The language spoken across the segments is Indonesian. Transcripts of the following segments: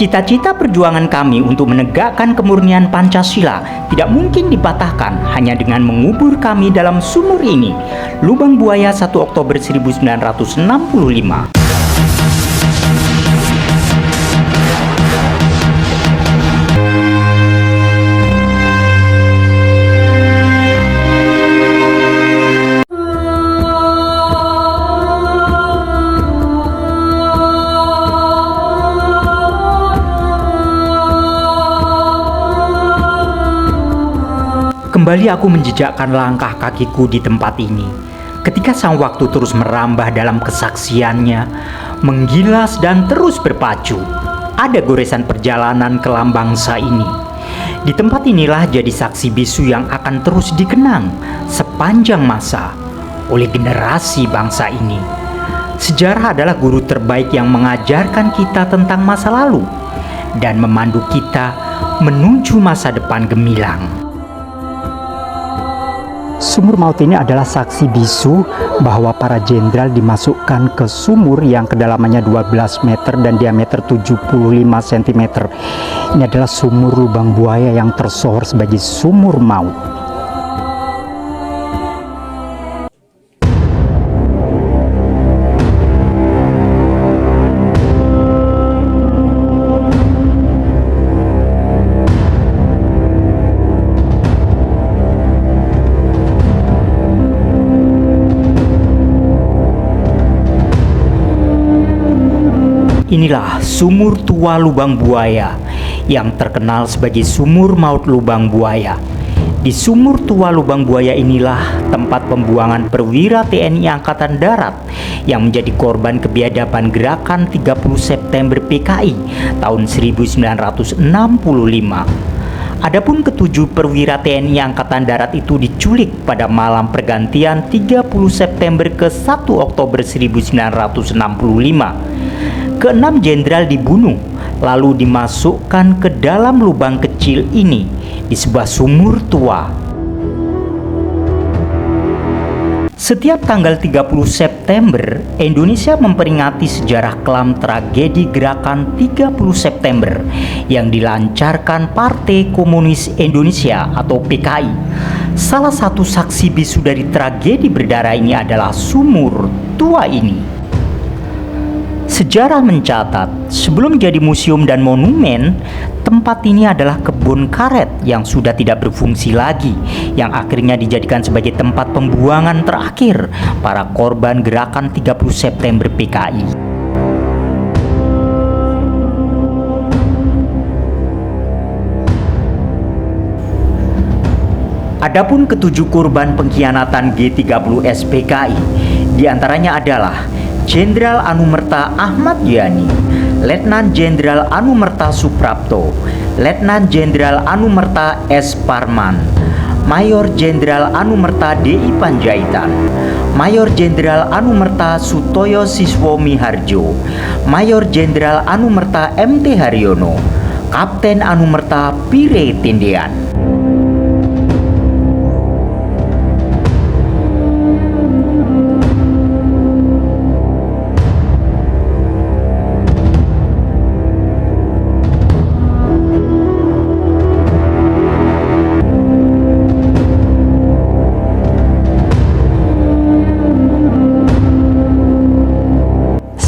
Cita-cita perjuangan kami untuk menegakkan kemurnian Pancasila tidak mungkin dipatahkan hanya dengan mengubur kami dalam sumur ini. Lubang Buaya 1 Oktober 1965. Kembali aku menjejakkan langkah kakiku di tempat ini. Ketika sang waktu terus merambah dalam kesaksiannya, menggilas dan terus berpacu, ada goresan perjalanan kelam bangsa ini. Di tempat inilah jadi saksi bisu yang akan terus dikenang sepanjang masa oleh generasi bangsa ini. Sejarah adalah guru terbaik yang mengajarkan kita tentang masa lalu dan memandu kita menuju masa depan gemilang. Sumur maut ini adalah saksi bisu bahwa para jenderal dimasukkan ke sumur yang kedalamannya 12 meter dan diameter 75 cm. Ini adalah sumur lubang buaya yang tersohor sebagai sumur maut. Inilah sumur tua Lubang Buaya yang terkenal sebagai sumur maut Lubang Buaya. Di sumur tua Lubang Buaya inilah tempat pembuangan perwira TNI Angkatan Darat yang menjadi korban kebiadaban gerakan 30 September PKI tahun 1965. Adapun ketujuh perwira TNI Angkatan Darat itu diculik pada malam pergantian 30 September ke 1 Oktober 1965. Keenam jenderal dibunuh, lalu dimasukkan ke dalam lubang kecil ini di sebuah sumur tua. Setiap tanggal 30 September, Indonesia memperingati sejarah kelam tragedi gerakan 30 September yang dilancarkan Partai Komunis Indonesia atau PKI. Salah satu saksi bisu dari tragedi berdarah ini adalah sumur tua ini. Sejarah mencatat, sebelum jadi museum dan monumen, tempat ini adalah kebun karet yang sudah tidak berfungsi lagi, yang akhirnya dijadikan sebagai tempat pembuangan terakhir para korban gerakan 30 September PKI. Adapun ketujuh korban pengkhianatan G30 SPKI, diantaranya adalah Jenderal Anumerta Ahmad Yani, Letnan Jenderal Anumerta Suprapto, Letnan Jenderal Anumerta S. Parman, Mayor Jenderal Anumerta D.I. Panjaitan, Mayor Jenderal Anumerta Sutoyo Siswo Miharjo, Mayor Jenderal Anumerta M.T. Haryono, Kapten Anumerta Pire Tindean.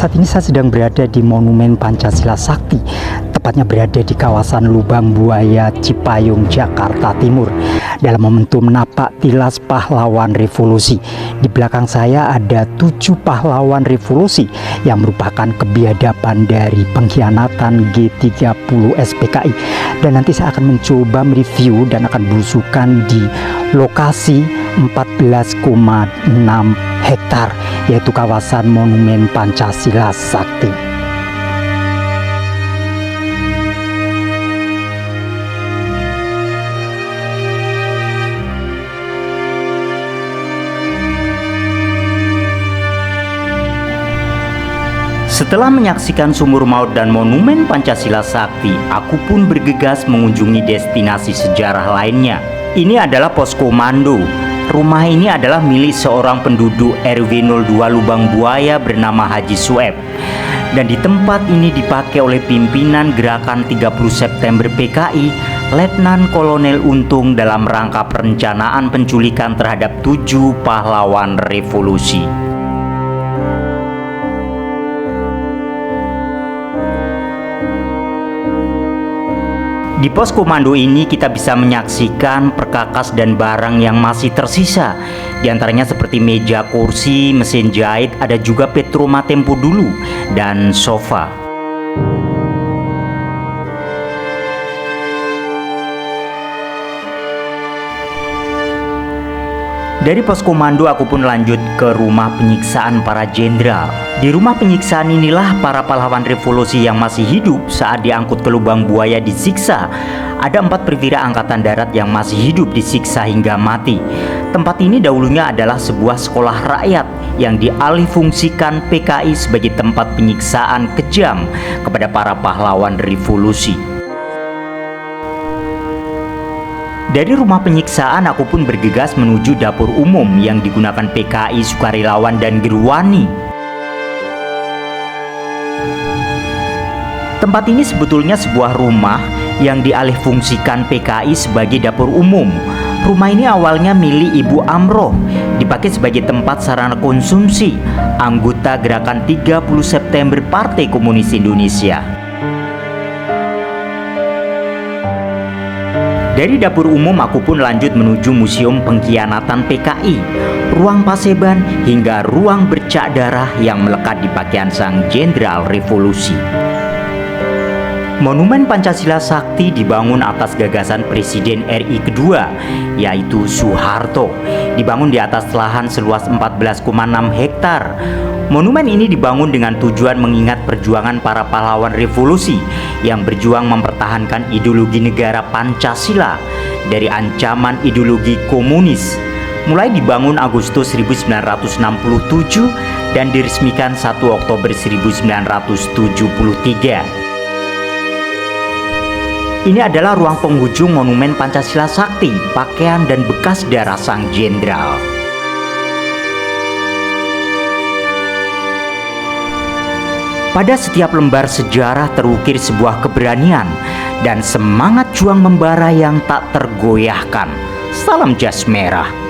Saat ini saya sedang berada di Monumen Pancasila Sakti, tepatnya berada di kawasan Lubang Buaya, Cipayung, Jakarta Timur, dalam momentum napak tilas pahlawan revolusi. Di belakang saya ada 7 pahlawan revolusi yang merupakan kebiadaban dari pengkhianatan G30 SPKI. Dan nanti saya akan mencoba mereview dan akan berusukan di lokasi 14,6 hektar, yaitu kawasan Monumen Pancasila Sakti. Setelah menyaksikan sumur maut dan Monumen Pancasila Sakti, aku pun bergegas mengunjungi destinasi sejarah lainnya. Ini adalah pos komando Rumah ini adalah milik seorang penduduk RW 02 Lubang Buaya bernama Haji Sueb. Dan di tempat ini dipakai oleh pimpinan Gerakan 30 September PKI, Letnan Kolonel Untung, dalam rangka perencanaan penculikan terhadap 7 pahlawan revolusi. Di pos komando ini kita bisa menyaksikan perkakas dan barang yang masih tersisa. Di antaranya seperti meja, kursi, mesin jahit, ada juga petroma tempo dulu, dan sofa. Dari pos komando aku pun lanjut ke rumah penyiksaan para jenderal. Di rumah penyiksaan inilah para pahlawan revolusi yang masih hidup saat diangkut ke Lubang Buaya disiksa. Ada 4 perwira angkatan darat yang masih hidup disiksa hingga mati. Tempat ini dahulunya adalah sebuah sekolah rakyat yang dialihfungsikan PKI sebagai tempat penyiksaan kejam kepada para pahlawan revolusi. Dari rumah penyiksaan aku pun bergegas menuju dapur umum yang digunakan PKI, sukarelawan, dan Gerwani. Tempat ini sebetulnya sebuah rumah yang dialihfungsikan PKI sebagai dapur umum. Rumah ini awalnya milik Ibu Amroh, dipakai sebagai tempat sarana konsumsi anggota Gerakan 30 September Partai Komunis Indonesia. Dari dapur umum aku pun lanjut menuju Museum Pengkhianatan PKI, ruang paseban, hingga ruang bercak darah yang melekat di pakaian sang jenderal revolusi. Monumen Pancasila Sakti dibangun atas gagasan Presiden RI kedua, yaitu Soeharto. Dibangun di atas lahan seluas 14,6 hektar. Monumen ini dibangun dengan tujuan mengingat perjuangan para pahlawan revolusi yang berjuang mempertahankan ideologi negara Pancasila dari ancaman ideologi komunis. Mulai dibangun Agustus 1967 dan diresmikan 1 Oktober 1973. Ini adalah ruang penghujung Monumen Pancasila Sakti, pakaian dan bekas darah sang jenderal. Pada setiap lembar sejarah terukir sebuah keberanian dan semangat juang membara yang tak tergoyahkan. Salam jas merah.